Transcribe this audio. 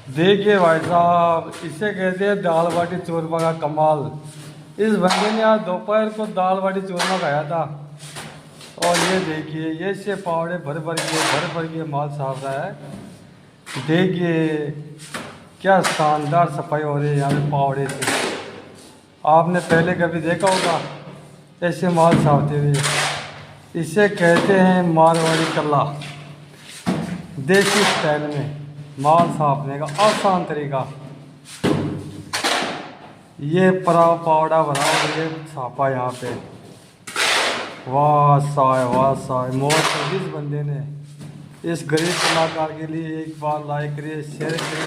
देखिए भाई साहब, इसे कहते हैं दाल बाटी चूरमा का कमाल। इस बंदे ने आज दोपहर को दाल बाटी चूरमा खाया था। और ये देखिए, ये से पावड़े भर भर के माल साफ रहा है। देखिए क्या शानदार सफाई हो रही है यहाँ पे पावड़े से। आपने पहले कभी देखा होगा ऐसे माल साफते हुए। इसे कहते हैं मारवाड़ी कला। देसी स्टाइल में माल साफने का आसान तरीका। ये पावड़ा भरा और ये छापा यहाँ पे। वाह साय मौत कर दी इस बंदे ने। इस गरीब कलाकार के लिए एक बार लाइक करिए, शेयर करिए।